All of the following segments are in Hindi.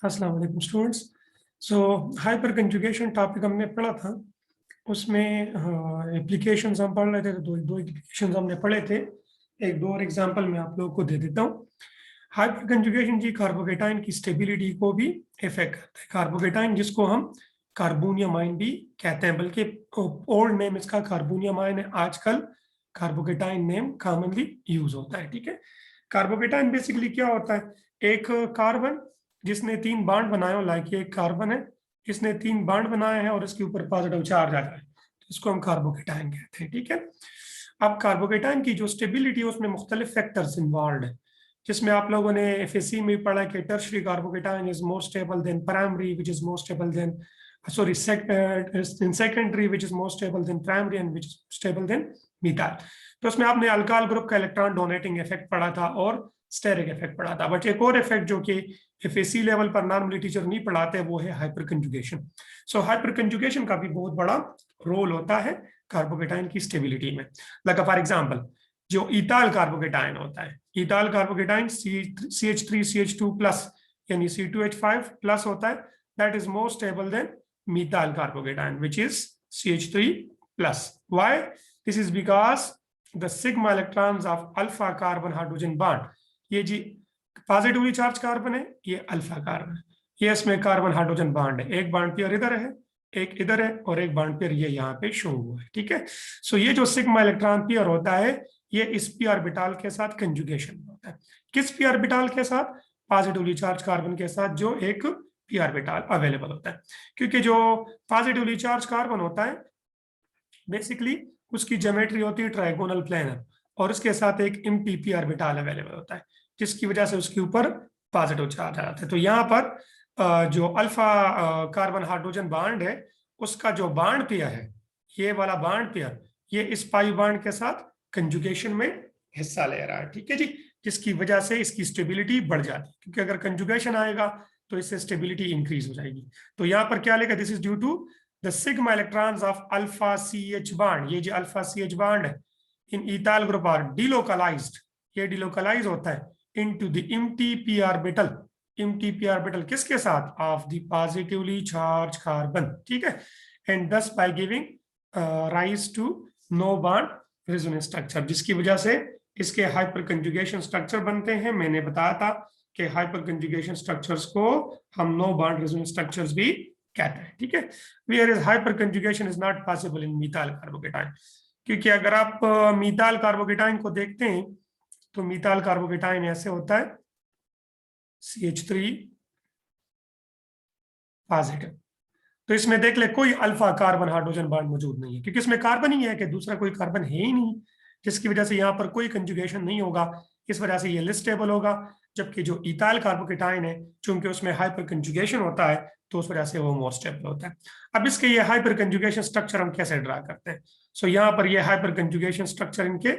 अस्सलाम वालेकुम स्टूडेंट्स। सो हाइपर कंजुगेशन टॉपिक हमने पढ़ा था, उसमें एप्लीकेशंस हम पढ़ रहे थे। तो दो दो एप्लीकेशंस हमने पढ़े थे। एक दो और एग्जांपल मैं आप लोगों को दे देता हूँ। हाइपर कंजुगेशन जी कार्बोकेटाइन की स्टेबिलिटी को भी इफेक्ट करता है। कार्बोकेटाइन जिसको हम कार्बोनियमाइन भी कहते हैं, बल्कि ओल्ड नेम इसका कार्बोनियमाइन है, आजकल कार्बोकेटाइन नेम कॉमनली यूज होता है। ठीक है, कार्बोकेटाइन बेसिकली क्या होता है? एक कार्बन जिसने 3 बॉन्ड बनाए हो, लाइक ये एक कार्बन है, इसने 3 बॉन्ड बनाए हैं और इसके ऊपर पॉजिटिव चार्ज आ रहा है, तो इसको हम कार्बोकेटाइन कहते हैं। ठीक है, अब कार्बोकेटाइन की जो स्टेबिलिटी है उसमें मुख्तलिफ फैक्टर्स इन्वॉल्व है, जिसमें आप लोगों ने एफएससी में पढ़ा कि tertiary carbocation is more stable then primary which is more stable then secondary which is more stable then primary and which is stable then methyl. तो उसमें आपने अल्काइल ग्रुप का इलेक्ट्रॉन डोनेटिंग इफेक्ट पढ़ा था और स्टेरिक इफेक्ट पढ़ा था। बट एक और इफेक्ट जो कि एफएससी लेवल पर नॉर्मली टीचर नहीं पढ़ाते, वो है हाइपर कंजुगेशन। सो हाइपर कंजुगेशन का भी बहुत बड़ा रोल होता है कार्बोकेटाइन की स्टेबिलिटी में। लाइक फॉर एग्जांपल, जो इथाइल कार्बोकेटाइन होता है, इथाइल कार्बोकेटाइन CH3CH2 प्लस यानी C2H5 प्लस होता है, that is more stable then methyl carbocation which is CH3 plus. Why? This is because the sigma electrons of alpha carbon hydrogen bond, ये जी पॉजिटिवली चार्ज कार्बन है, ये अल्फा कार्बन है, ये इसमें कार्बन हाइड्रोजन बॉन्ड है। एक बॉन्ड पेयर इधर है, एक इधर है और एक बॉन्ड पेयर ये यहाँ पे शो हुआ है। ठीक है, सो ये जो सिग्मा इलेक्ट्रॉन पेयर होता है, ये इस पी ऑर्बिटल के साथ कंजुगेशन होता है। किस पी ऑर्बिटल के साथ? पॉजिटिवली चार्ज कार्बन के साथ, जो एक पी ऑर्बिटल अवेलेबल होता है। क्योंकि जो पॉजिटिवली चार्ज कार्बन होता है बेसिकली उसकी ज्योमेट्री होती है ट्राइगोनल प्लेनर, और उसके साथ एक एम्प्टी पी ऑर्बिटल अवेलेबल होता है, जिसकी वजह से उसके ऊपर पॉजिटिव चार्ज आ जाता है। तो यहाँ पर जो अल्फा कार्बन हाइड्रोजन बॉन्ड है, उसका जो बॉन्ड पेयर है, ये वाला बॉन्ड पेयर, ये इस पाई बॉन्ड के साथ कंजुगेशन में हिस्सा ले रहा है। ठीक है जी, जिसकी वजह से इसकी स्टेबिलिटी बढ़ जाती है, क्योंकि अगर कंजुगेशन आएगा तो इससे स्टेबिलिटी इंक्रीज हो जाएगी। तो यहाँ पर क्या लेगा? This is due to the sigma electrons of alpha CH bond. ये जो अल्फा CH बॉन्ड है in ethyl group are delocalised, ये डिलोकलाइज होता है into the empty p orbital. Empty p orbital किसके साथ? Of the positively charge carbon. ठीक है, and thus by giving rise to no bond resonance structure, जिसकी वजह से इसके हाइपर कंजुगेशन स्ट्रक्चर बनते हैं। मैंने बताया था कि हाइपर कंजुगेशन स्ट्रक्चर्स को हम नो बॉन्ड रेजोनेंस स्ट्रक्चर्स भी कहते हैं। ठीक है, where is hyperconjugation is not possible in methyl carbocation, क्योंकि अगर आप मिथाइल कार्बोकेटाइन को देखते हैं तो मिथाइल कार्बोकेटाइन ऐसे होता है, CH3 पॉजिटिव। तो इसमें देख ले कोई अल्फा कार्बन हाइड्रोजन बॉन्ड मौजूद नहीं है, क्योंकि इसमें कार्बन ही है कि दूसरा कोई कार्बन है ही नहीं, जिसकी वजह से यहाँ पर कोई कंजुगेशन नहीं होगा। इस वजह से ये लेस स्टेबल होगा। जबकि जो इथाइल कार्बोकेटाइन है, चूंकि उसमें हाइपर कंजुगेशन होता है, तो उस वजह से वो मोर स्टेबल होता है। अब इसके ये हाइपर कंजुगेशन स्ट्रक्चर हम कैसे ड्रा करते हैं? सो यहाँ पर ये हाइपर कंजुगेशन स्ट्रक्चर इनके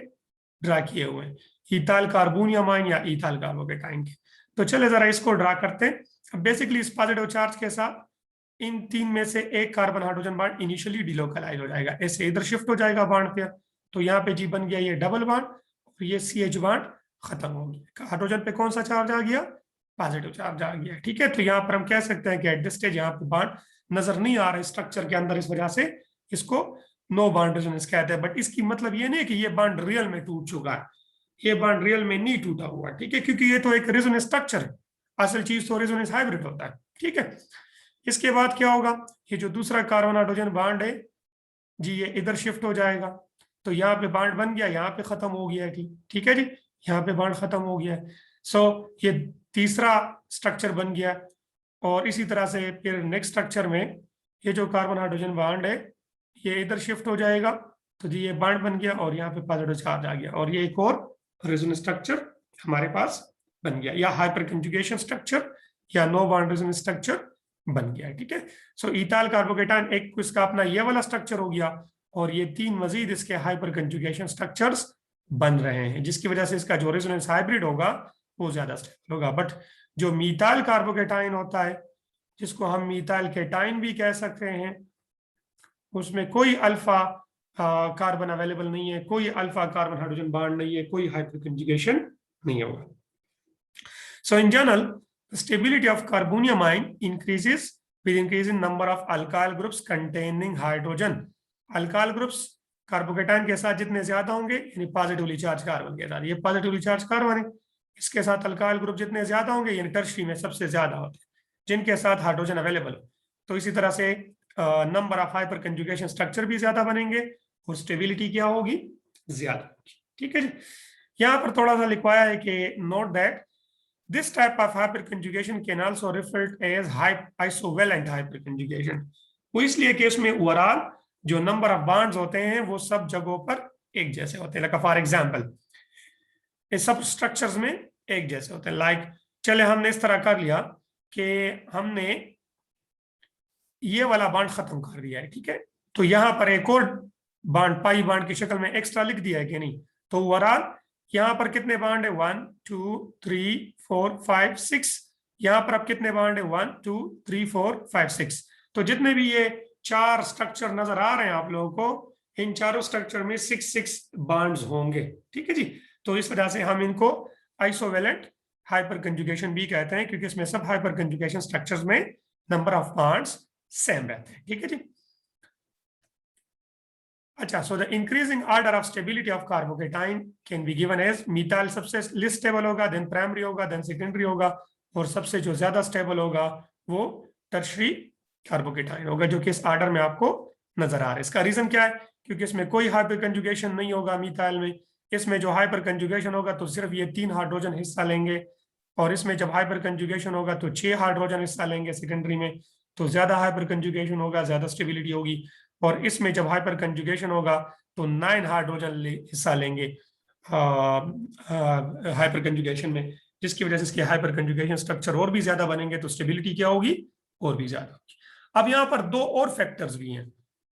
ड्रा किए हुए हैं, इथाइल कार्बोनियमाइन या इथाइल कार्बोकेटाइन के। तो चले जरा इसको ड्रा करते हैं। अब बेसिकली इस पॉजिटिव चार्ज के साथ इन 3 में से एक carbon hydrogen bond initially delocalise हो जाएगा, ऐसे इधर शिफ्ट हो जाएगा बॉन्ड पेयर। तो यहाँ पे जी बन गया ये डबल बॉन्ड, और ये CH बॉन्ड खत्म हो गया। हाइड्रोजन पे कौन सा चार्ज आ गया? पॉजिटिव चार्ज आ गया। ठीक है, तो यहाँ पर हम कह सकते हैं कि एट दिस स्टेज यहाँ पे बॉन्ड नजर नहीं आ रहा है स्ट्रक्चर के अंदर, इस वजह से इसको नो बॉन्ड रेजोनेंस कहते हैं। बट इसकी मतलब ये नहीं कि ये बॉन्ड रियल में टूट चुका है, ये बॉन्ड रियल में नहीं टूटा हुआ। ठीक है, क्योंकि ये तो एक रेजोनेंस स्ट्रक्चर है, असल चीज तो रेजोनेंस हाइब्रिड होता है। ठीक है, इसके बाद क्या होगा? ये जो दूसरा कार्बन हाइड्रोजन बॉन्ड है जी, ये इधर शिफ्ट हो जाएगा। तो यहाँ पे बॉन्ड बन गया, यहाँ पे खत्म हो गया है। ठीक है जी, यहाँ पे बॉन्ड खत्म हो गया है। सो ये तीसरा स्ट्रक्चर बन गया। और इसी तरह से फिर नेक्स्ट स्ट्रक्चर में ये जो कार्बन हाइड्रोजन बॉन्ड है, ये इधर शिफ्ट हो जाएगा। तो जी ये बॉन्ड बन गया और यहाँ पे पॉजिटिव चार्ज आ गया, और ये एक और रेजोनेंस स्ट्रक्चर हमारे पास बन गया, या हाइपर कंजुगेशन स्ट्रक्चर या नो बॉन्ड रेजोनेंस स्ट्रक्चर बन गया है। ठीक है, सो इथाइल कार्बोकेटाइन एक इसका अपना ये वाला स्ट्रक्चर हो गया, और ये 3 मजीद इसके हाइपर कंजुगेशन स्ट्रक्चर्स बन रहे हैं, जिसकी वजह से इसका जो रेजोनेंस हाइब्रिड होगा वो ज्यादा स्टेबल होगा। बट जो मिथाइल कार्बोकेटाइन होता है, जिसको हम मिथाइल केटाइन भी कह सकते हैं, उसमें कोई अल्फा कार्बन अवेलेबल नहीं है, कोई अल्फा कार्बन हाइड्रोजन बॉन्ड नहीं है, कोई हाइपर कंजुगेशन नहीं होगा। So in general stability of carbonium ion increases with increase in number of alkyl groups containing hydrogen. Alkyl groups carbocation के साथ जितने ज्यादा होंगे, यानी पॉजिटिवली चार्ज कार्बन के साथ, ये पॉजिटिवली चार्ज कार्बन है, इसके साथ अल्काइल ग्रुप जितने ज्यादा होंगे, यानी टर्शरी में सबसे ज्यादा होते हैं जिनके साथ हाइड्रोजन अवेलेबल हो, तो इसी तरह से number of hyper conjugation structure भी ज्यादा बनेंगे और स्टेबिलिटी क्या होगी, ज्यादा होगी। ठीक है जी। यहाँ पर थोड़ा सा लिखवाया है कि note that this type of hyperconjugation can also referred as isovalent hyperconjugation। वो इसलिए कि उसमें ओवरऑल जो नंबर ऑफ बॉन्ड्स होते हैं वो सब जगहों पर एक जैसे होते हैं। लाइक फॉर एग्जांपल इस सब स्ट्रक्चर्स में एक जैसे होते हैं। लाइक चले हमने इस तरह कर लिया कि हमने ये वाला बॉन्ड खत्म कर दिया है, ठीक है, तो यहां पर एक और बॉन्ड पाई बॉन्ड की शक्ल में एक्स्ट्रा लिख दिया है कि नहीं, तो ओवरऑल यहाँ पर कितने बॉन्ड है, 1 2 3 4 5 6, यहाँ पर अब कितने बॉन्ड है, 1 2 3 4 5 6। तो जितने भी ये 4 स्ट्रक्चर नजर आ रहे हैं आप लोगों को, इन चारों स्ट्रक्चर में 6 बॉन्ड्स होंगे। ठीक है जी। तो इस वजह से हम इनको आइसोवेलेंट हाइपर कंजुगेशन भी कहते हैं, क्योंकि इसमें सब हाइपर कंजुगेशन स्ट्रक्चर्स में नंबर ऑफ बॉन्ड्स सेम रहते हैं। ठीक है जी। अच्छा, so the increasing order of stability of carbocation can be given as methyl सबसे लिस्ट स्टेबल होगा, देन प्राइमरी होगा, देन सेकेंडरी होगा, और सबसे जो ज्यादा स्टेबल होगा वो टर्शरी कार्बोकेटाइन होगा, जो कि इस ऑर्डर में आपको नजर आ रहा है। इसका रीजन क्या है, क्योंकि इसमें कोई हाइपर कंजुगेशन नहीं होगा मिथाइल में। इसमें जो हाइपर कंजुगेशन होगा तो सिर्फ ये 3 हाइड्रोजन हिस्सा लेंगे, और इसमें जब हाइपर कंजुगेशन होगा तो 6 हाइड्रोजन हिस्सा लेंगे सेकेंडरी में, तो ज्यादा हाइपर कंजुगेशन होगा, ज्यादा स्टेबिलिटी होगी। और इसमें जब हाइपर कंजुगेशन होगा तो 9 हाइड्रोजन हिस्सा लेंगे हाइपर कंजुगेशन में, जिसकी वजह से इसके हाइपर कंजुगेशन स्ट्रक्चर और भी ज्यादा बनेंगे, तो स्टेबिलिटी क्या होगी, और भी ज्यादा होगी। अब यहाँ पर 2 और फैक्टर्स भी हैं,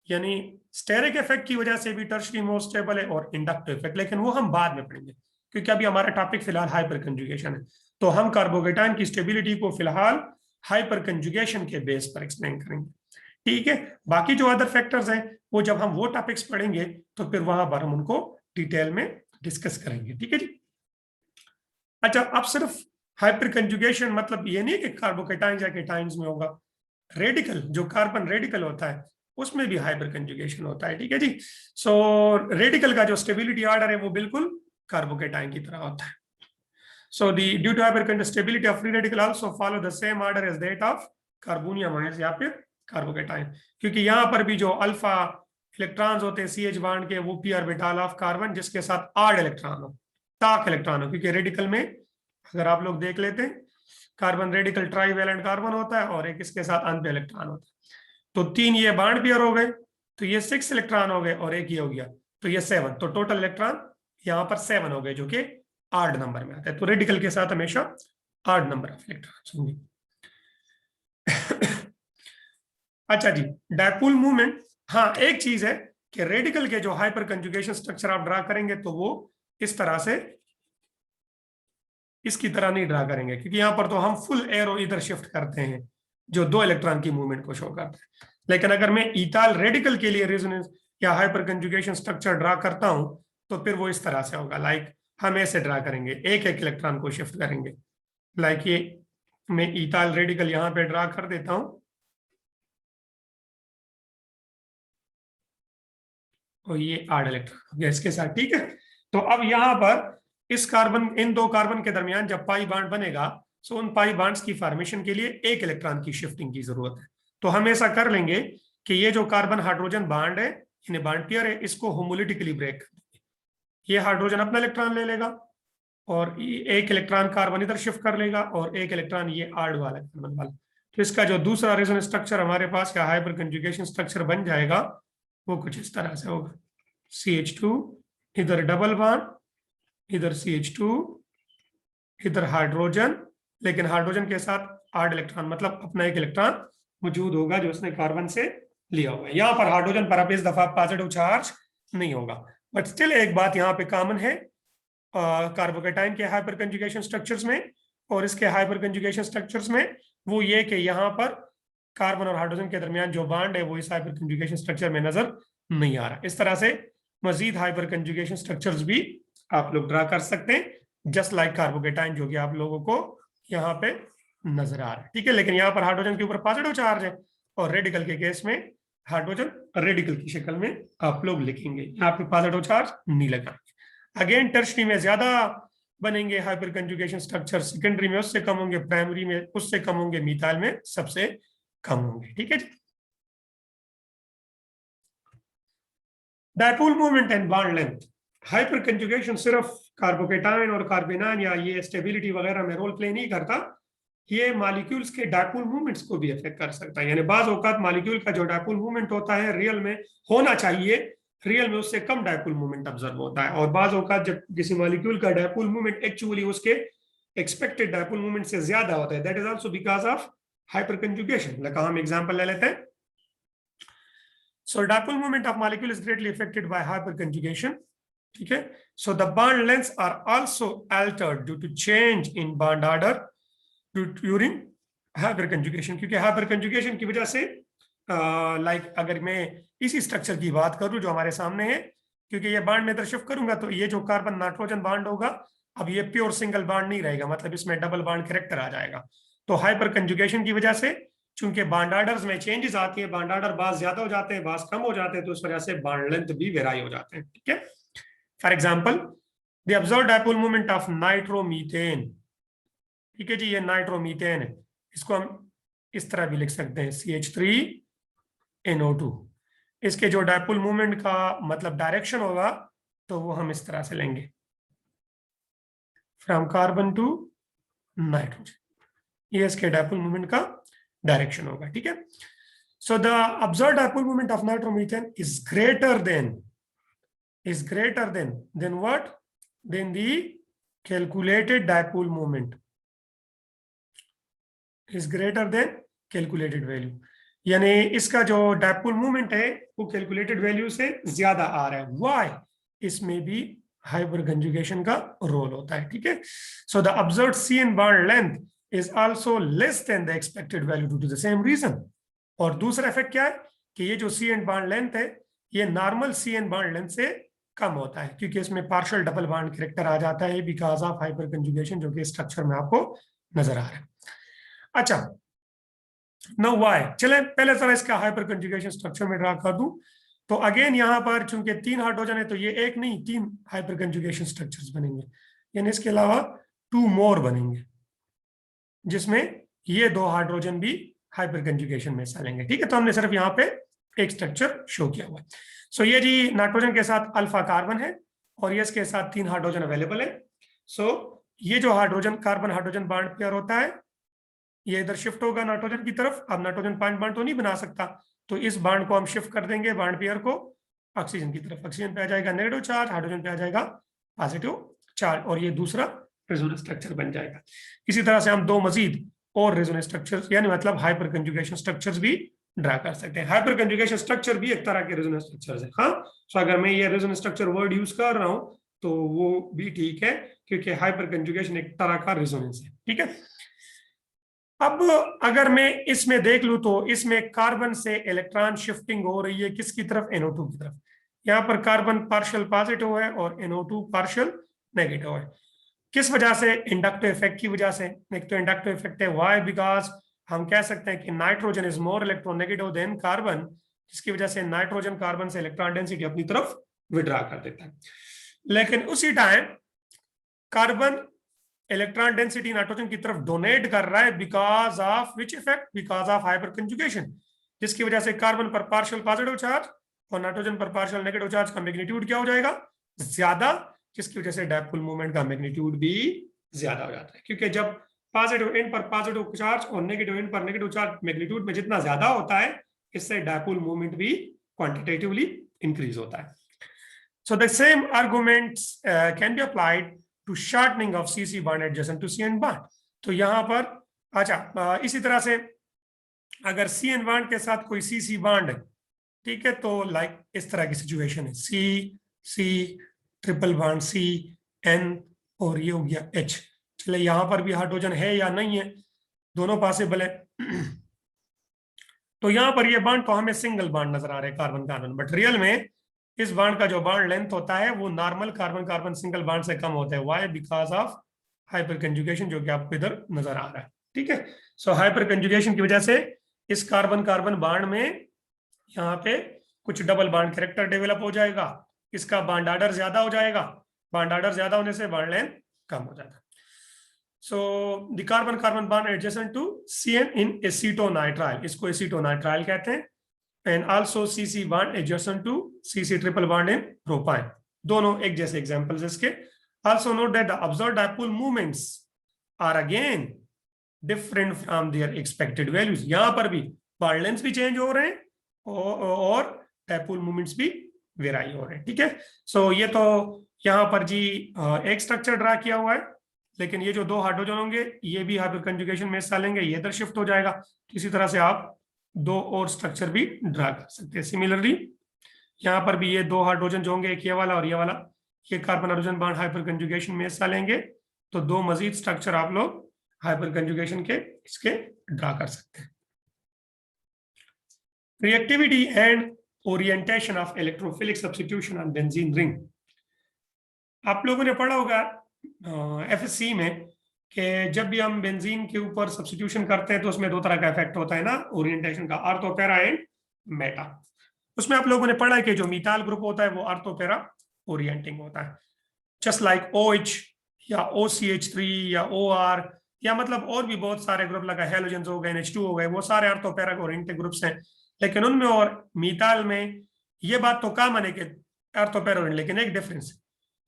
यानी स्टेरिक इफेक्ट की वजह से भी टर्शरी मोर स्टेबल है, और इंडक्टिव इफेक्ट, लेकिन वो हम बाद में पढ़ेंगे, क्योंकि अभी हमारा टॉपिक फिलहाल हाइपर कंजुगेशन है। तो हम कार्बोकेटाइन की स्टेबिलिटी को फिलहाल हाइपर कंजुगेशन के बेस पर एक्सप्लेन करेंगे। ठीक है, बाकी जो अदर फैक्टर्स हैं वो जब हम वो टॉपिक्स पढ़ेंगे तो फिर वहां पर हम उनको डिटेल में डिस्कस करेंगे। ठीक है जी। अच्छा, अब सिर्फ हाइपर कंजुगेशन मतलब ये नहीं कि कार्बोकेटाइन या केटाइंस में होगा, रेडिकल जो कार्बन रेडिकल होता है उसमें भी हाइपर कंजुगेशन होता है। ठीक है जी। सो रेडिकल का जो स्टेबिलिटी ऑर्डर है वो बिल्कुल कार्बोकेटाइन की तरह होता है। So the due to hyper stability of free radical also follow the same order as that of carbonium ions या फिर कार्बोकेटाइन, क्योंकि यहाँ पर भी जो अल्फा इलेक्ट्रॉन्स होते हैं CH बॉन्ड के, वो p ऑर्बिटल ऑफ कार्बन जिसके साथ ऑड इलेक्ट्रॉन हो, ताक इलेक्ट्रॉन हो, क्योंकि रेडिकल में अगर आप लोग देख लेते हैं कार्बन रेडिकल ट्राईवैलेंट कार्बन होता है और एक इसके साथ अनपे इलेक्ट्रॉन होता है, तो 3 ये बॉन्ड पेयर हो गए, तो ये 6 इलेक्ट्रॉन हो गए, और एक ये हो गया तो ये 7, तो टोटल इलेक्ट्रॉन यहाँ पर 7 हो गए, जो कि ऑड नंबर में आता है। तो रेडिकल के साथ हमेशा ऑड नंबर ऑफ इलेक्ट्रॉन्स होंगे। अच्छा जी, डायपोल मूवमेंट, हाँ एक चीज है कि रेडिकल के जो हाइपर कंजुगेशन स्ट्रक्चर आप ड्रा करेंगे तो वो इस तरह से इसकी तरह नहीं ड्रा करेंगे, क्योंकि यहाँ पर तो हम फुल एरो इधर शिफ्ट करते हैं जो 2 इलेक्ट्रॉन की मूवमेंट को शो करता है। लेकिन अगर मैं इथाइल रेडिकल के लिए रेजोनेंस या हाइपर कंजुगेशन स्ट्रक्चर ड्रा करता हूं तो फिर वो इस तरह से होगा। लाइक हम ऐसे ड्रा करेंगे, एक एक इलेक्ट्रॉन को शिफ्ट करेंगे। लाइक ये मैं इथाइल रेडिकल यहाँ पे ड्रा कर देता हूं, और ये 8 इलेक्ट्रॉन हो गया इसके साथ। ठीक है, तो अब यहाँ पर इस कार्बन, इन 2 कार्बन के दरमियान जब पाई बॉन्ड बनेगा, सो उन पाई बॉन्ड्स की फॉर्मेशन के लिए 1 इलेक्ट्रॉन की शिफ्टिंग की जरूरत है। तो हम ऐसा कर लेंगे कि ये जो कार्बन हाइड्रोजन बॉन्ड है, यानी बॉन्ड पेयर है, इसको होमोलिटिकली ब्रेक कर देंगे। ये हाइड्रोजन अपना इलेक्ट्रॉन ले लेगा और 1 इलेक्ट्रॉन कार्बन इधर शिफ्ट कर लेगा, और 1 इलेक्ट्रॉन ये ऑड वाला कार्बन वाला। तो इसका जो दूसरा रेजोनेंस स्ट्रक्चर हमारे पास का हाइपर कंजुगेशन स्ट्रक्चर बन जाएगा वो कुछ इस तरह से होगा। CH2 इधर डबल बॉन्ड, इधर CH2, इधर हाइड्रोजन, लेकिन हाइड्रोजन के साथ 8 इलेक्ट्रॉन, मतलब अपना 1 इलेक्ट्रॉन मौजूद होगा जो उसने कार्बन से लिया होगा। यहाँ पर हाइड्रोजन पर अब इस दफा पॉजिटिव चार्ज नहीं होगा, बट स्टिल एक बात यहाँ पे कॉमन है कार्बोकेटाइन के हाइपर कंजुगेशन स्ट्रक्चर्स में और इसके हाइपर कंजुगेशन स्ट्रक्चर्स में, वो ये कि यहाँ पर कार्बन और हाइड्रोजन के दरमियान जो बॉन्ड है वो इस हाइपर कंजुगेशन स्ट्रक्चर में नजर नहीं आ रहा। इस तरह से मजीद हाइपर कंजुगेशन स्ट्रक्चर्स भी आप लोग ड्रा कर सकते हैं, जस्ट लाइक कार्बोकेटाइन, जो कि आप लोगों को यहाँ पे नजर आ रहा है, ठीक है। लेकिन यहाँ पर हाइड्रोजन के ऊपर पॉजिटिव चार्ज है और रेडिकल के केस में हाइड्रोजन रेडिकल की शक्ल में आप लोग लिखेंगे, यहाँ पे पॉजिटिव चार्ज नहीं लगाएंगे। अगेन टर्शरी में ज्यादा बनेंगे हाइपर कंजुगेशन स्ट्रक्चर, सेकेंडरी में उससे कम होंगे, प्राइमरी में उससे कम होंगे, मिथाइल में सबसे कम होंगे, ठीक है जी। Dipole moment and bond length, hyper conjugation सिर्फ कार्बोकेटाइन और कार्बेनाइन या ये स्टेबिलिटी वगैरह में रोल प्ले नहीं करता, ये मॉलिक्यूल्स के डायपोल मूवमेंट्स को भी अफेक्ट कर सकता है। यानी बाज औकात मॉलिक्यूल का जो डायपोल मूवमेंट होता है रियल में होना चाहिए, रियल में उससे कम डायपोल मूवमेंट ऑब्जर्व होता है, और बाज औकात जब किसी मॉलिक्यूल का डायपोल मूवमेंट एक्चुअली उसके एक्सपेक्टेड डायपोल मूवमेंट से ज्यादा होता है, that is also because of hyper conjugation. लगा हम एग्जांपल ले लेते हैं। So dipole moment of molecule is greatly affected by hyperconjugation. ठीक है, so the bond lengths are also altered due to change in bond order during hyperconjugation, क्योंकि hyperconjugation की वजह से लाइक अगर मैं इसी स्ट्रक्चर की बात करूं जो हमारे सामने है, क्योंकि ये बॉन्ड में इधर शिफ्ट करूंगा तो ये जो कार्बन नाइट्रोजन बॉन्ड होगा अब ये प्योर सिंगल बॉन्ड नहीं रहेगा, मतलब इसमें डबल बॉन्ड कैरेक्टर आ जाएगा। तो हाइपरकंजुगेशन की वजह से चूंकि बॉन्ड ऑर्डर्स में चेंजेस आती है, बॉन्ड ऑर्डर बास ज्यादा हो जाते हैं, बास कम हो जाते हैं, तो इस वजह से बॉन्ड लेंथ भी वेराई हो जाते हैं, ठीक है। For example the observed dipole moment of nitromethane, ठीक है जी, ये नाइट्रोमीथेन है, इसको हम इस तरह भी लिख सकते हैं CH3NO2। इसके जो डायपोल मोमेंट का मतलब डायरेक्शन होगा तो वो हम इस तरह से लेंगे, फ्रॉम कार्बन टू नाइट्रोजन, ये इसके डायपोल मोमेंट का डायरेक्शन होगा, ठीक है। So the observed dipole moment of nitromethane is greater than what, then the calculated dipole moment is greater than calculated value, यानी इसका जो डायपोल मोमेंट है वो कैलकुलेटेड वैल्यू से ज्यादा आ रहा है। व्हाई? इसमें भी हाइपर कंजुगेशन का रोल होता है, ठीक है। So the observed CN bond length is also less than the expected value due to the same reason। और दूसरा इफेक्ट क्या है कि ये जो CN बॉन्ड लेंथ है ये नॉर्मल CN बॉन्ड लेंथ से कम होता है, क्योंकि इसमें पार्शियल डबल बॉन्ड कैरेक्टर आ जाता है बिकॉज ऑफ हाइपर कंजुगेशन, जो कि स्ट्रक्चर में आपको नजर आ रहा है। अच्छा, नो व्हाई, चले पहले जरा इसका हाइपर कंजुगेशन स्ट्रक्चर में ड्रा कर दूं। तो अगेन यहाँ पर चूंकि 3 हाइड्रोजन है तो ये एक नहीं 3 हाइपर कंजुगेशन स्ट्रक्चर्स बनेंगे, यानी इसके अलावा 2 मोर बनेंगे जिसमें ये 2 हाइड्रोजन भी हाइपर कंजुगेशन में हिस्सा लेंगे, ठीक है। तो हमने सिर्फ यहाँ पे एक स्ट्रक्चर शो किया हुआ है। सो ये जी नाइट्रोजन के साथ अल्फा कार्बन है और ये इसके साथ 3 हाइड्रोजन अवेलेबल है। सो ये जो hydrogen carbon hydrogen bond pair होता है ये इधर शिफ्ट होगा नाइट्रोजन की तरफ। अब नाइट्रोजन 5 बॉन्ड तो नहीं बना सकता, तो इस बॉन्ड को हम शिफ्ट कर देंगे बॉन्ड पेयर को ऑक्सीजन की तरफ। ऑक्सीजन पे आ जाएगा नेगेटिव चार्ज, हाइड्रोजन पे आ जाएगा पॉजिटिव चार्ज, और ये दूसरा रेजोनेंस स्ट्रक्चर बन जाएगा। इसी तरह से हम 2 मजीद और रेजोनेंस स्ट्रक्चर्स यानी मतलब हाइपर कंजुगेशन स्ट्रक्चर्स भी ड्रा कर सकते हैं। हाइपर कंजुगेशन स्ट्रक्चर भी एक तरह के रेजोनेंस स्ट्रक्चर्स है। हाँ, तो अगर मैं ये रेजोनेंस स्ट्रक्चर वर्ड यूज कर रहा हूं तो वो भी ठीक है, क्योंकि हाइपर कंजुगेशन एक तरह का रेजोनेंस है, ठीक है। अब अगर मैं इसमें देख लूं तो इसमें कार्बन से इलेक्ट्रॉन शिफ्टिंग हो रही है किसकी तरफ? NO2 की तरफ। यहाँ पर कार्बन पार्शियल पॉजिटिव है और NO2 पार्शियल नेगेटिव है। किस वजह से? इंडक्टिव इफेक्ट की वजह से। एक तो इंडक्टिव इफेक्ट है, व्हाई? बिकॉज हम कह सकते हैं कि nitrogen is more electronegative than carbon, जिसकी वजह से नाइट्रोजन कार्बन से इलेक्ट्रॉन डेंसिटी अपनी तरफ विड्रॉ कर देता है। लेकिन उसी time carbon electron density nitrogen की तरफ डोनेट कर रहा है because of which effect? Because of hyper conjugation, जिसकी वजह से कार्बन पर पार्शियल पॉजिटिव चार्ज और नाइट्रोजन पर पार्शियल नेगेटिव चार्ज का मैग्नीट्यूड क्या हो जाएगा? ज्यादा, जिसकी वजह से डायपोल मोमेंट का मैग्नीट्यूड भी ज्यादा हो जाता है। क्योंकि जब पॉजिटिव एंड पर पॉजिटिव चार्ज और नेगेटिव एंड पर नेगेटिव चार्ज मैग्नीट्यूड में जितना ज्यादा होता है, इससे डायपोल मोमेंट भी क्वांटिटेटिवली इंक्रीज होता है। So the same arguments can be applied to shortening of CC bond adjacent to CN bond. तो यहाँ पर अच्छा इसी तरह से अगर CN बॉन्ड के साथ कोई CC बॉन्ड है, ठीक है, तो लाइक इस तरह की सिचुएशन है, C ट्रिपल बॉन्ड CN और ये हो गया H। चले यहाँ पर भी हाइड्रोजन है या नहीं है, दोनों पॉसिबल है। तो यहाँ पर ये बॉन्ड तो हमें सिंगल बॉन्ड नजर आ रहे हैं कार्बन कार्बन, बट रियल में इस बॉन्ड का जो बॉन्ड लेंथ होता है वो normal carbon carbon single bond से कम होता है। Why? Because of hyper conjugation, जो कि आपको इधर नजर आ रहा है, ठीक है। सो हाइपर कंजुगेशन की वजह से इस कार्बन कार्बन बॉन्ड में यहाँ पे कुछ डबल बॉन्ड कैरेक्टर डेवलप हो जाएगा, इसका बॉन्ड ऑर्डर ज्यादा हो जाएगा, बॉन्ड ऑर्डर ज्यादा होने से बॉन्ड लेंथ कम हो जाता है। So the carbon carbon bond adjacent to CN in acetonitrile, इसको एसीटोनाइट्राइल कहते हैं। And also CC bond adjacent to CC triple bond in propyne, दोनों एक जैसे एग्जांपल्स इसके। Also note that the observed dipole movements are again different from their expected values, यहां पर भी बॉन्ड लेंथ भी चेंज हो रहे हैं और डाइपोल मूवमेंट्स भी वेराई हो रहे हैं। ठीक है। सो ये तो यहाँ पर जी एक स्ट्रक्चर ड्रा किया हुआ है, लेकिन ये जो दो हाइड्रोजन होंगे ये भी हाइपर कंजुगेशन में हिस्सा लेंगे, ये इधर शिफ्ट हो जाएगा। इसी तरह से आप दो और स्ट्रक्चर भी ड्रा कर सकते हैं। सिमिलरली यहाँ पर भी ये दो हाइड्रोजन जो होंगे, एक ये वाला और ये वाला, ये carbon hydrogen bond hyper conjugation में हिस्सा लेंगे, तो दो मजीद स्ट्रक्चर आप लोग हाइपर कंजुगेशन के इसके ड्रा कर सकते हैं। Reactivity and orientation of electrophilic substitution on benzene ring, आप लोगों ने पढ़ा होगा FSC में कि जब भी हम बेंजीन के ऊपर सब्स्टिट्यूशन करते हैं तो उसमें दो तरह का इफेक्ट होता है ना ओरिएंटेशन का, आर्थो पैरा एंड मेटा। उसमें आप लोगों ने पढ़ा है कि जो मीथाइल ग्रुप होता है वो आर्थो पैरा ओरिएंटिंग होता है, जस्ट लाइक OH या OCH3 या OR, या मतलब और भी बहुत सारे ग्रुप लगा, हेलोजन हो गए, NH2 हो गए, वो सारे आर्थो पैरा ओरिएंटिंग ग्रुप्स हैं। लेकिन उनमें और मीथाइल में ये बात तो कॉमन है कि आर्थो पैरा, लेकिन एक डिफरेंस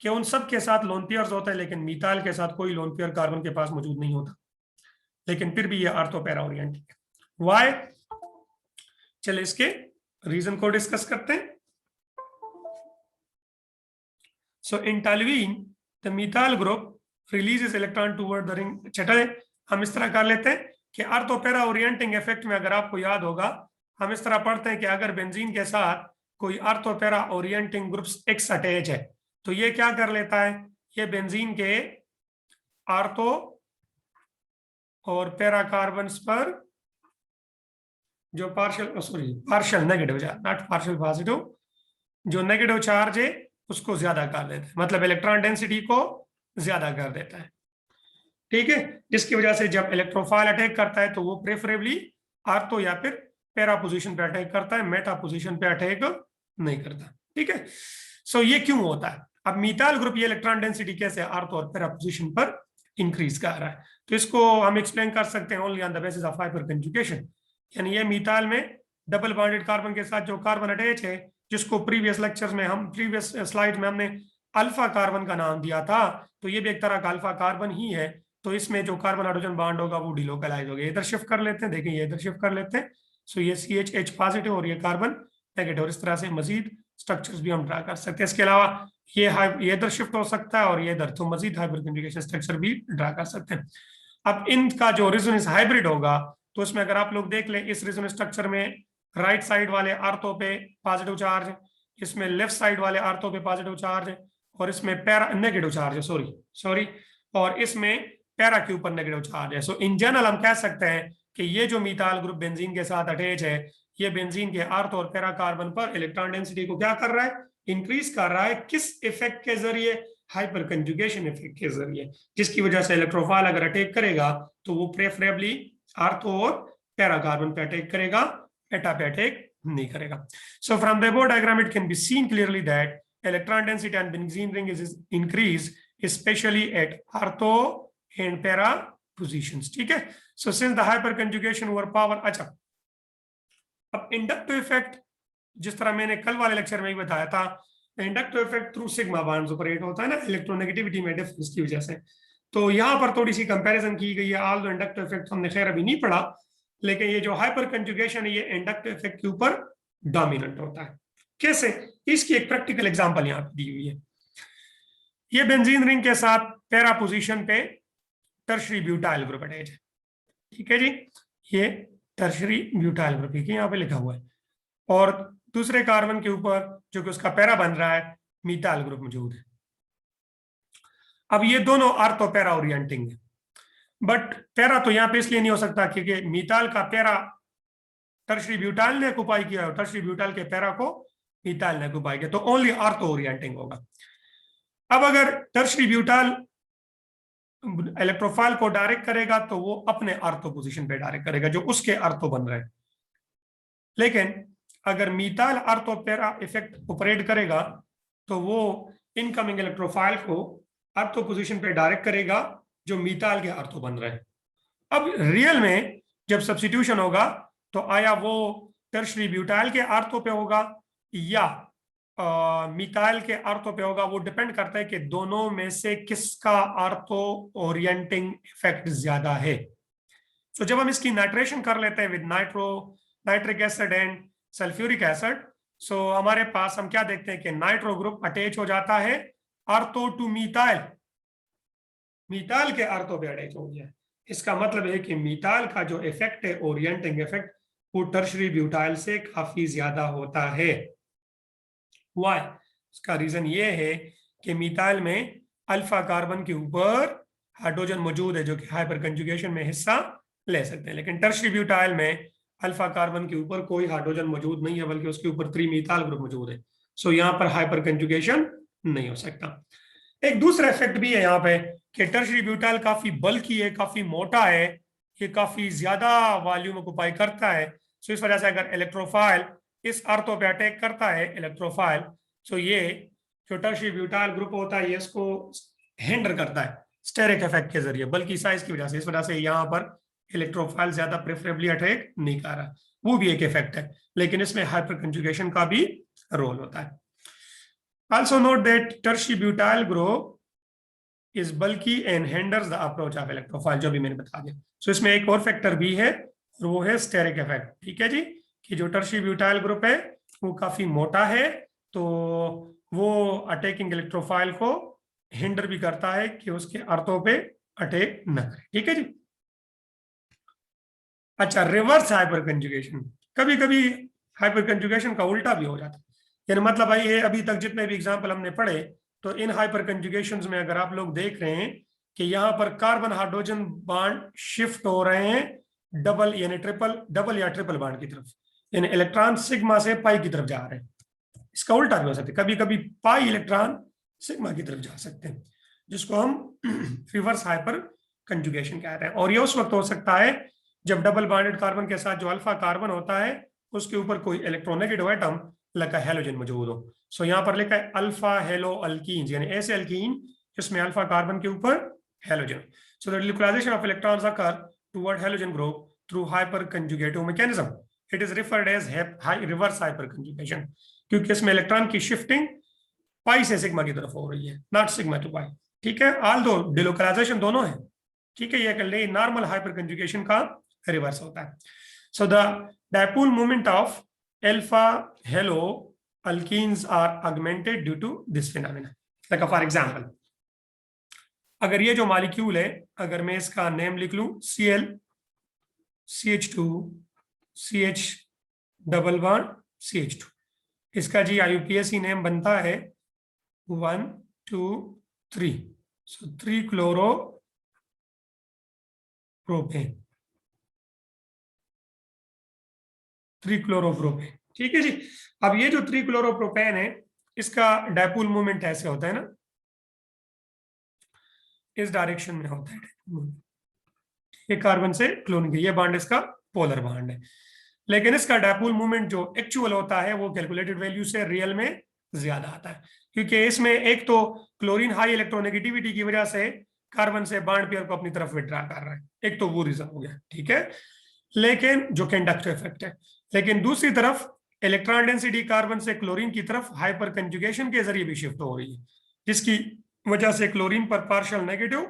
कि उन सब के साथ लोन पेयर्स होता है, लेकिन मीथाइल के साथ कोई लोन पेयर कार्बन के पास मौजूद नहीं होता, लेकिन फिर भी ये आर्थो पैरा ओरिएंटिंग है। व्हाई? चले इसके रीजन को डिस्कस करते हैं। So in toluene the methyl group releases electron toward the ring. चटे हम इस तरह कर लेते हैं कि आर्थो पैरा ओरिएंटिंग इफेक्ट में अगर आपको याद होगा हम इस तरह पढ़ते हैं कि अगर बेंजीन के साथ कोई ortho para orienting groups x attach है तो ये क्या कर लेता है, ये बेंजीन के आर्थो और पैरा कार्बन्स पर जो partial negative, not partial positive, जो नेगेटिव चार्ज है उसको ज्यादा कर देता है, मतलब इलेक्ट्रॉन डेंसिटी को ज्यादा कर देता है। ठीक है, जिसकी वजह से जब इलेक्ट्रोफाइल अटैक करता है तो वो प्रेफरेबली आर्थो या फिर पैरा पोजीशन पे अटैक करता है, मेटा पोजीशन पे अटैक नहीं करता। ठीक है। सो ये क्यों होता है? अब मीथाइल ग्रुप ये इलेक्ट्रॉन डेंसिटी कैसे आर्थो और पैरा पोजीशन पर इंक्रीज कर रहा है, तो इसको हम एक्सप्लेन कर सकते हैं only on the basis of hyper conjugation. यानी ये मीथाइल में डबल बॉन्डेड कार्बन के साथ जो कार्बन अटैच है, जिसको प्रीवियस लेक्चर्स में हम प्रीवियस स्लाइड में हमने अल्फा कार्बन का नाम दिया था, तो ये भी एक तरह का अल्फा कार्बन ही है। तो इसमें जो कार्बन हाइड्रोजन बॉन्ड होगा वो डिलोकलाइज हो गया, इधर शिफ्ट कर लेते हैं, देखिए ये इधर शिफ्ट कर लेते हैं। सो ये CH पॉजिटिव और ये कार्बन नेगेटिव, इस तरह से मजीद स्ट्रक्चर्स भी हम ड्रा कर सकते हैं। इसके अलावा ये इधर शिफ्ट हो सकता है और ये इधर, तो मजीद हाइपर कंजुगेशन स्ट्रक्चर भी ड्रा कर सकते हैं। अब इनका जो रेजोनेंस हाइब्रिड होगा तो उसमें अगर आप लोग देख लें, इस रेजोनेंस स्ट्रक्चर में राइट साइड वाले आर्थो पे पॉजिटिव चार्ज, इसमें लेफ्ट साइड वाले आर्थो पे पॉजिटिव चार्ज, और इसमें पैरा नेगेटिव चार्ज है, सॉरी, और इसमें पैरा के ऊपर नेगेटिव चार्ज है। सो इन जनरल हम कह सकते हैं कि ये जो मीथाइल ग्रुप बेंजीन के साथ अटैच है, ये बेंजीन के आर्थो और पैरा कार्बन पर इलेक्ट्रॉन डेंसिटी को क्या कर रहा है, इंक्रीज कर रहा है। किस इफेक्ट के जरिए? हाइपर कंजुगेशन इफेक्ट के जरिए, जिसकी वजह से इलेक्ट्रोफाइल अगर अटैक करेगा तो वो प्रेफरेबली आर्थो और पैरा कार्बन पे अटैक करेगा, मेटा पे अटैक नहीं करेगा। So from the above diagram it can be seen clearly that electron density on benzene ring is increase specially at ortho and para positions. ठीक है। So since the hyper conjugation over power, अच्छा अब इंडक्टिव इफेक्ट, जिस तरह मैंने कल वाले लेक्चर में ही बताया था, inductive effect through sigma bonds operate होता है ना इलेक्ट्रोनेगेटिविटी में डिफरेंस की वजह से। तो यहाँ पर थोड़ी सी कंपैरिजन की गई है। ऑल दो इंडक्टिव इफेक्ट हमने खैर अभी नहीं पढ़ा, लेकिन ये जो हाइपर कंजुगेशन है ये इंडक्टिव इफेक्ट के ऊपर डोमिनेंट होता है। कैसे? इसकी एक प्रैक्टिकल एग्जांपल यहाँ पे दी हुई है। ये बेंजीन रिंग के साथ पैरा पोजीशन पे टर्शरी ब्यूटाइल ग्रुप अटैच है। ठीक है जी, ये टर्शरी ब्यूटाइल ग्रुप यहाँ पे लिखा हुआ है, और दूसरे कार्बन के ऊपर जो कि उसका पैरा बन रहा है मीथाइल ग्रुप मौजूद है। अब ये दोनों आर्थो पैरा ओरिएंटिंग है, बट पैरा तो यहाँ पे इसलिए नहीं हो सकता क्योंकि मीथाइल का पैरा टर्शरी ब्यूटाइल ने ऑक्युपाई किया और टर्शरी ब्यूटाइल के पैरा को मीथाइल ने ऑक्युपाई किया, तो ओनली आर्थो ओरिएंटिंग होगा। अब अगर टर्शरी ब्यूटाइल इलेक्ट्रोफाइल को डायरेक्ट करेगा तो वो अपने आर्थो पोजीशन पे डायरेक्ट करेगा जो उसके आर्थो बन रहे हैं। लेकिन अगर methyl ortho para effect operate करेगा तो वो इनकमिंग इलेक्ट्रोफाइल को आर्थो पोजीशन पे डायरेक्ट करेगा जो मीथाइल के आर्थो बन रहे हैं। अब रियल में जब सब्स्टिट्यूशन होगा तो आया वो टर्शरी ब्यूटाइल के आर्थो पे होगा या मिथाइल के आर्थो पे होगा, वो डिपेंड करता है कि दोनों में से किसका आर्थो ओरिएंटिंग इफेक्ट ज्यादा है। सो जब हम इसकी नाइट्रेशन कर लेते हैं with nitric acid and sulphuric acid, so हमारे पास हम क्या देखते हैं कि नाइट्रो ग्रुप अटैच हो जाता है आर्थो टू मिथाइल, मिथाइल के आर्थो पे अटैच हो गया। इसका मतलब है कि मिथाइल का जो इफेक्ट है ओरिएंटिंग इफेक्ट वो टर्शरी ब्यूटाइल से काफी ज्यादा होता है। वाई? इसका रीजन ये है कि मिथाइल में अल्फा कार्बन के ऊपर हाइड्रोजन मौजूद है जो कि हाइपर कंजुगेशन में हिस्सा ले सकते हैं, लेकिन टर्शरी ब्यूटाइल में अल्फा कार्बन के ऊपर कोई हाइड्रोजन मौजूद नहीं है बल्कि उसके ऊपर 3 मिथाइल ग्रुप मौजूद है। सो यहाँ पर हाइपर कंजुगेशन नहीं हो सकता। एक दूसरा इफेक्ट भी है यहाँ पे कि टर्शरी ब्यूटाइल काफी बल्की है, काफी मोटा है, ये काफी ज्यादा वॉल्यूम ऑक्युपाई करता है। सो इस वजह से अगर इलेक्ट्रोफाइल इस आर्थो पे अटैक करता है इलेक्ट्रोफाइल, सो ये जो टर्शरी ब्यूटाइल ग्रुप होता है ये इसको हिंडर करता है स्टेरिक इफेक्ट के जरिए, बल्कि साइज की वजह से। इस वजह से यहाँ पर इलेक्ट्रोफाइल ज्यादा प्रेफरेबली अटैक नहीं कर रहा, वो भी एक इफेक्ट है, लेकिन इसमें हाइपर कंजुगेशन का भी रोल होता है। Also note that tertiary butyl group is bulky and hinders the approach of electrophile, जो भी मैंने बता दिया। सो इसमें एक और फैक्टर भी है और वो है स्टेरिक इफेक्ट। ठीक है जी, कि जो टर्शरी ब्यूटाइल ग्रुप है वो काफी मोटा है तो वो अटैकिंग इलेक्ट्रोफाइल को हिंडर भी करता है कि उसके आर्थो पे अटैक न करे। ठीक है जी। अच्छा, रिवर्स हाइपर कंजुगेशन, कभी कभी हाइपर कंजुगेशन का उल्टा भी हो जाता है। यानी मतलब भाई ये अभी तक जितने भी एग्जाम्पल हमने पढ़े तो इन हाइपर कंजुगेशंस में अगर आप लोग देख रहे हैं कि यहाँ पर कार्बन हाइड्रोजन बॉन्ड शिफ्ट हो रहे हैं डबल यानी डबल या ट्रिपल बॉन्ड की तरफ, यानी इलेक्ट्रॉन सिग्मा से पाई की तरफ जा रहे हैं। इसका उल्टा भी हो सकता है, कभी कभी पाई इलेक्ट्रॉन सिग्मा की तरफ जा सकते हैं, जिसको हम रिवर्स हाइपर कंजुगेशन कहते हैं। और ये उस वक्त हो सकता है जब डबल बॉन्डेड कार्बन के साथ जो अल्फा कार्बन होता है उसके ऊपर कोई इलेक्ट्रोनेगेटिव एटम लगा हैलोजन मौजूद हो। सो यहाँ पर लिखा है अल्फा हेलो अल्कीन, यानी ऐसे अल्कीन जिसमें अल्फा कार्बन के ऊपर halogen. So the nuclearization of electrons occur toward halogen group through hyper conjugative mechanism, it is referred as reverse hyper conjugation, क्योंकि इसमें इलेक्ट्रॉन की शिफ्टिंग पाई से सिग्मा की तरफ हो रही है, नॉट सिग्मा टू पाई। ठीक है, ऑल दो डिलोकलाइजेशन दोनों है। ठीक है, ये नॉर्मल हाइपर कंजुगेशन का रिवर्स होता है। So the dipole moment of alpha halo alkenes are augmented due to this phenomena. Like for example, अगर ये जो मॉलिक्यूल है अगर मैं इसका नेम लिख लूं Cl CH2 CH double bond CH2, इसका जी IUPAC नेम बनता है 1 2 3, सो 3 क्लोरो प्रोपेन, 3 क्लोरोप्रोपेन। ठीक है जी। अब ये जो 3 क्लोरोप्रोपेन है इसका डायपोल मूवमेंट ऐसे होता है ना, इस डायरेक्शन में होता है, ये कार्बन से क्लोरीन, ये बॉन्ड इसका पोलर बॉन्ड है, लेकिन इसका डायपोल मूवमेंट जो एक्चुअल होता है वो कैलकुलेटेड वैल्यू से रियल में ज्यादा आता है, क्योंकि इसमें एक तो क्लोरीन हाई इलेक्ट्रोनेगेटिविटी की वजह से कार्बन से बॉन्ड पेयर को अपनी तरफ विड्रॉ कर रहा है, एक तो वो रीजन हो गया। ठीक है, लेकिन जो कि इंडक्टिव इफेक्ट है, लेकिन दूसरी तरफ इलेक्ट्रॉन डेंसिटी कार्बन से क्लोरीन की तरफ हाइपर कंजुगेशन के जरिए भी शिफ्ट हो रही है, जिसकी वजह से क्लोरीन पर पार्शियल नेगेटिव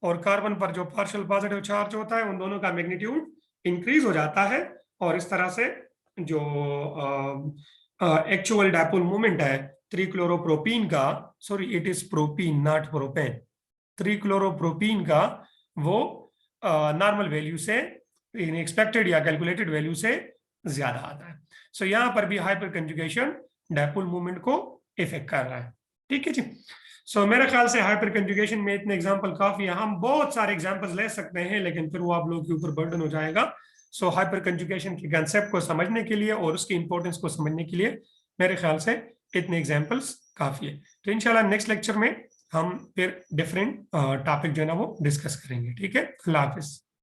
और कार्बन पर जो पार्शियल पॉजिटिव चार्ज होता है उन दोनों का मैग्नीट्यूड इंक्रीज हो जाता है, और इस तरह से जो एक्चुअल डायपोल मूवमेंट है 3 क्लोरोप्रोपीन का, sorry it is propene not propane, 3 क्लोरोप्रोपीन का वो नॉर्मल वैल्यू से एक्सपेक्टेड या कैलकुलेटेड वैल्यू से ज्यादा आता है। सो यहाँ पर भी हाइपर कंजुगेशन डायपोल मूवमेंट को इफेक्ट कर रहा है। ठीक है जी। सो मेरे ख्याल से हाइपर कंजुगेशन में इतने एग्जांपल काफी है, हम बहुत सारे एग्जांपल्स ले सकते हैं लेकिन फिर वो आप लोगों के ऊपर बर्डन हो जाएगा। सो हाइपर कंजुगेशन के कंसेप्ट को समझने के लिए और उसकी इंपॉर्टेंस को समझने के लिए मेरे ख्याल से इतने एग्जांपल्स काफी है। तो इंशाल्लाह नेक्स्ट लेक्चर में हम फिर डिफरेंट टॉपिक जो है ना वो डिस्कस करेंगे। ठीक है, अल्लाह हाफिज।